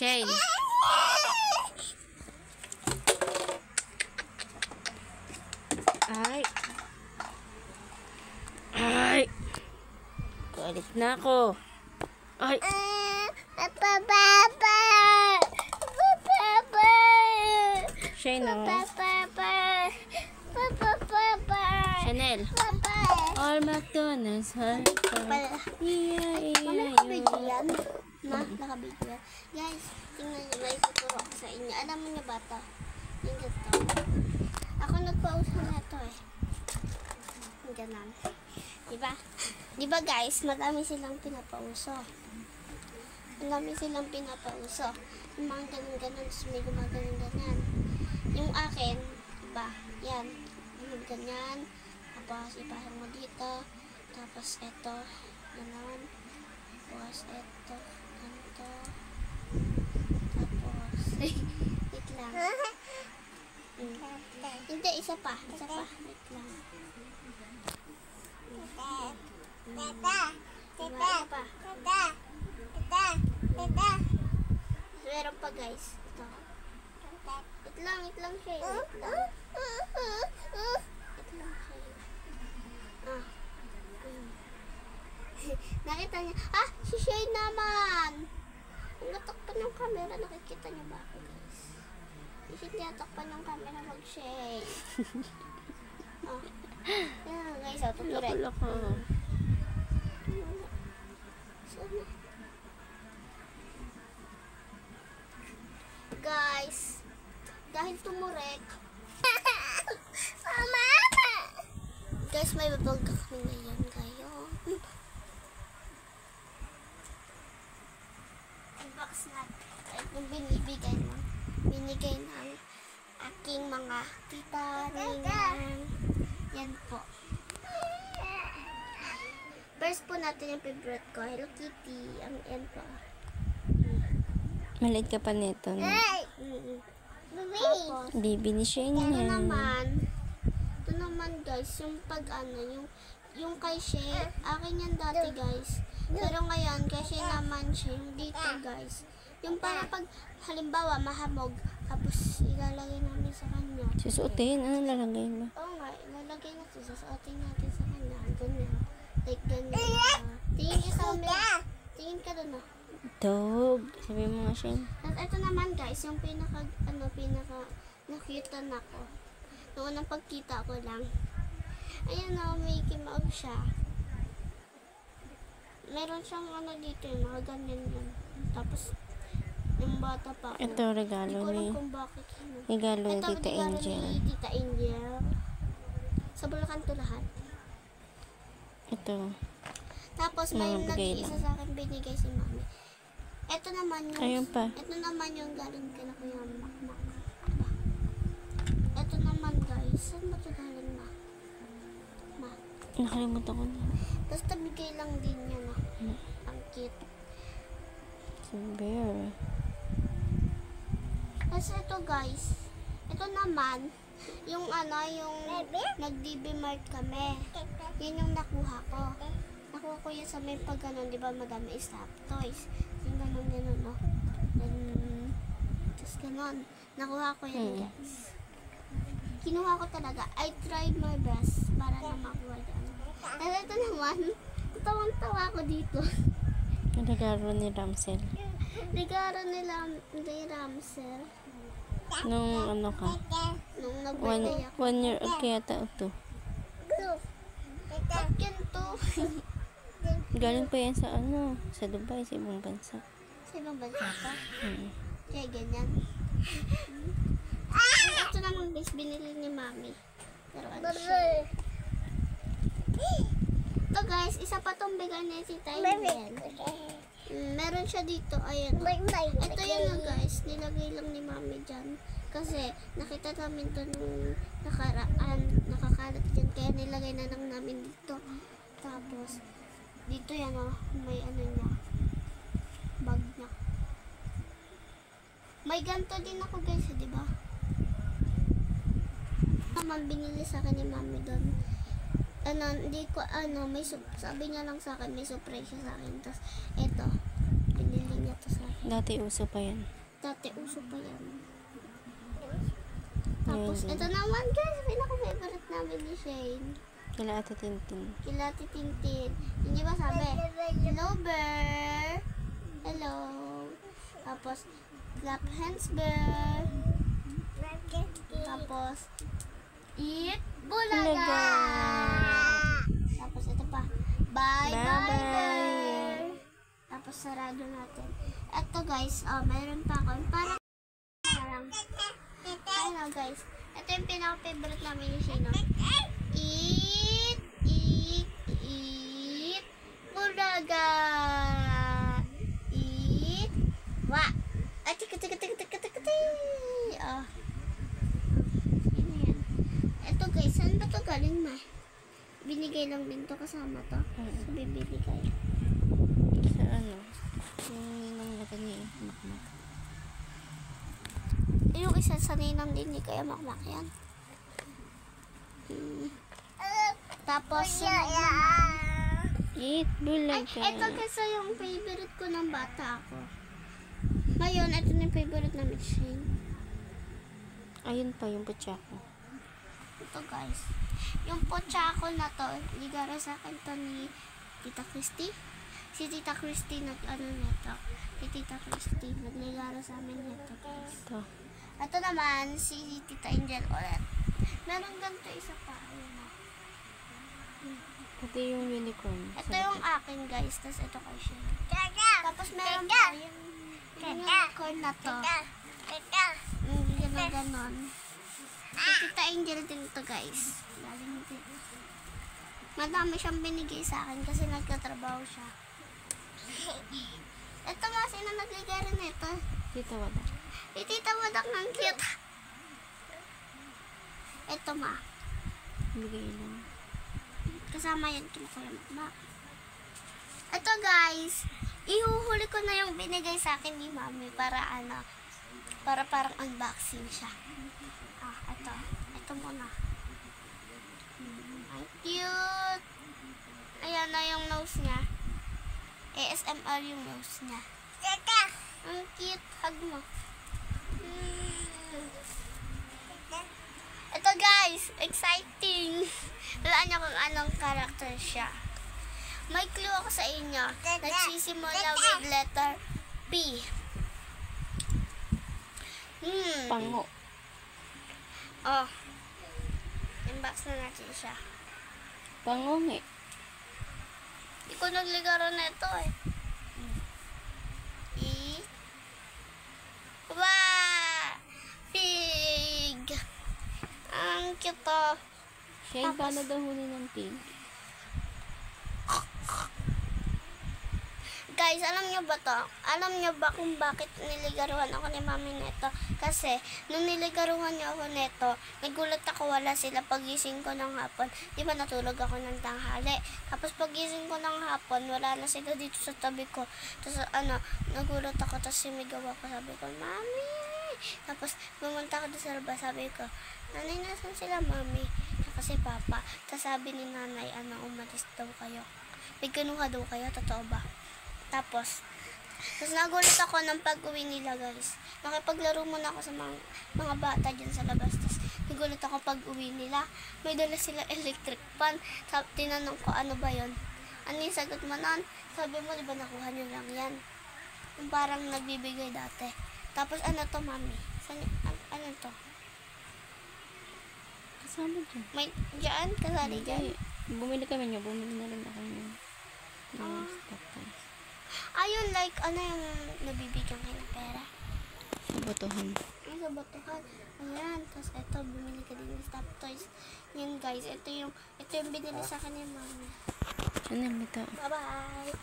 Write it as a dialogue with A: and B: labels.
A: Shane. Ay. Ay. Galit na ako. Ay. Shane, oh. Chanel. All McDonald's.
B: Nakabidyo yan. Nakabidyo yan. Guys, tingnan nyo, may tuturo ko sa inyo. Alam mo niya ba ito? Yung ito. Ako nagpauso na ito eh. Yung ganon. Diba? Diba guys, madami silang pinapauso. Madami silang pinapauso. Yung mga ganon-ganon, may gumaganon-ganon. Yung akin, diba? Yan. Yung ganyan. Tapos, ipasok mo dito. Tapos, ito. Ganon. Tapos, ito. Ganito. Tapos, wait lang. Hindi, isa pa. Isa pa. Wait lang. Meron pa guys. Ito. Wait lang siya. Wait lang. Nakita niya. Ah! Si Shay naman! Ang natakpan yung camera. Nakikita niya ba ako guys? Hindi natakpan yung camera mag-Shay. Yan guys. Tuturin.
A: Loko.
B: Guys. Dahil tumurek. Mama! Guys, may babag kami ngayon kayo. Unbox natin. Yung binigay ng aking mga tita, ninang. Yan po. First po natin yung favorite ko. Hello Kitty. Ang yan po.
A: Maliit ka pa nito, no?
B: Tapos,
A: Baby ni Shane
B: ito
A: yan.
B: naman guys, yung pag yung kay Shay, akin yan dati guys. Pero ngayon, kasi naman siya, yung dito guys. Yung para pag, halimbawa, mahamog, tapos ilalagay namin sa kanya.
A: Susuotin, ano lalagay mo?
B: Oo nga, ilalagay natin, susuotin natin sa kanya. Ganyan. Like ganyan. Tingin ka sa camera. Tingin ka doon ah.
A: Dog. Sabi mo nga, Shane.
B: At ito naman guys, yung pinaka nakitan ako. Noong unang pagkita ko lang. Ayan o, Mickey Mouse siya. Meron siyang dito, mga ganyan yan. Tapos, yung bata pa ako.
A: Ito, regalo
B: Hindi ko alam
A: ni...
B: kung bakit yun.
A: Regalo ni
B: Ito,
A: Tita
B: regalo
A: Angel.
B: ni Tita Angel. Sa Bulacan to lahat.
A: Ito.
B: Tapos, may
A: Mga bigay
B: nag-iisa
A: lang.
B: sa akin binigay si Mami. Ito naman yung...
A: Ayun pa.
B: Ito naman yung galing kina Kuya Makmak. Ito naman guys. Saan ba ito galing Ma?
A: Nakalimutan ko na.
B: Basta bigay lang din yan ah. Ang cute.
A: Si Bear.
B: Kasi ito guys. Ito naman. Yung yung nag-DB Mart kami. Yan yung nakuha ko. Nakuha ko yan sa may pag di ba madami stop toys. Yung ganun no. Then, just ganun. Nakuha ko yan guys. Kinuha ko talaga. I tried my best para na makuha yan. At ito naman, tawang-tawa ko dito.
A: Regalo ni Ramsel.
B: Regalo nila ni Ramsel.
A: Nung ano ka?
B: Nung nag-birthday ako.
A: 1 year old kaya tao to.
B: Yan to.
A: Galing pa yan sa sa Dubai, sa ibang bansa.
B: Sa ibang bansa ka?
A: Hmm.
B: Kaya ganyan. Ito naman guys, binili ni Mami. Pero siya. Ito guys, isa pa tong bigay ni Tita Angel. Meron siya dito, ayan. Ito yun guys, nilagay lang ni Mami dyan. Kasi nakita namin to nung nakakalat dyan. Kaya nilagay na lang namin dito. Tapos, dito yan may niya. Bag niya. May ganito din ako guys, di ba? Naman binili sa akin ni Mami doon. Hindi ko sabi niya lang sa akin, may surprise siya sa akin. Tapos eto, binili niya to sa akin.
A: Dati uso pa yan.
B: Dati uso pa yan. Tapos,
A: Ayun.
B: ito naman guys, pinaka-favorite namin ni Shane.
A: Kila Ate Tintin.
B: Kila Tintin. Hindi ba sabi? Hello, bear. Hello. Tapos, clap hands, bear. Tapos, eat bulaga.
A: Bulaga.
B: Tapos, ito pa. Bye, bye,
A: Bye-bye.
B: bear. Tapos, sarado natin. Ito guys, mayroon pa ako. Parang, ano guys, ito yung pinaka-favorite namin ni Shane. Eat, eat, eat, bulaga. Eat, wa. Ay, tika. Oh. Yun yan. Ito guys, saan ba ito galing, ma? Binigay lang din to kasama to. So, bibili kayo.
A: Sa ano? Yung ninong na kanya makmak.
B: Yung isa sa ninang din, hindi kaya makmak yan. Tapos,
A: Eat bulaga.
B: ito kasi yung favorite ko ng bata ako. Ngayon, ito na yung favorite namin, Shane.
A: Ayun pa yung putsako.
B: Ito guys. Yung pochako na to, ligara sa akin to ni Tita Christy. Si Tita Christy nag-ano nito. Si Tita Christy nagligara sa amin nito guys.
A: Ito.
B: Ito naman, si Tita Angel ulit. Meron ganito isa pa. Ayun na.
A: Ito yung unicorn.
B: Ito yung akin guys, tapos ito kay Shane. Tapos meron pa yung unicorn na to. Ganon. Si Tita Angel din to guys. Galing din. Madami siyang binigay sa akin kasi nagkatrabaho siya. Ito nga, sino nagligara na ito?
A: Tita Wada.
B: Tita Wadak ng cute. Ito ma.
A: Bigay lang.
B: Kasama yan kila Kuya Makmak. Ito guys, ihuhuli ko na yung binigay sa akin ni Mami para ano, para parang unboxing siya. Ito muna. Ang cute. Ayan na yung nose niya. ASMR yung nose niya. Ang cute. Hug mo. Ito guys, exciting. Wala niyo kung anong character siya. May clue ako sa inyo. Nagsisimula with letter P.
A: Pango.
B: Oh. Inbox na natin siya.
A: Pangongi.
B: Hindi ko nagligaro na ito eh. Pig! Ang cute oh.
A: Shane, paano daw huli ng pig?
B: Guys, alam niyo ba to? Alam niyo ba kung bakit niligaruhan ako ni Mami neto? Kasi, nung niligaruhan niya ako neto, nagulat ako wala sila pagising ko ng hapon. Di ba natulog ako ng tanghali? Tapos pagising ko ng hapon, wala na sila dito sa tabi ko. Tapos nagulat ako, tapos sumigaw ako. Sabi ko, Mami! Tapos pumunta ako doon sa labas, sabi ko, Nanay, nasan sila, Mami? Kasi Papa. Tapos sabi ni Nanay, umalis daw kayo. May kinuha daw kayo, totoo ba? Tapos nagulat ako ng pag-uwi nila guys. Nakipaglaro muna ako sa mga bata dyan sa labas. Tapos nagulat ako pag-uwi nila. May dala sila electric fan. Tinanong ko, ano ba yon? Ano yung sagot mo nun? Sabi mo, di ba nakuha nyo lang yan? Yung parang nagbibigay dati. Tapos ano to, Mami? Ano to?
A: Kasama dyan.
B: May dyan? Kasali dyan?
A: Bumili kami niyo. Bumili na rin ako niyo. Yung stock guys.
B: Ayun, like, yung nabibigyan kayo ng pera?
A: Sa botohan.
B: Ay, sa batuhan. Ayan. Tapos, ito, bumili ka din ng stop toys. Yan, guys. Ito yung binili sa akin ni Mami.
A: Ano yung bito?
B: Bye-bye!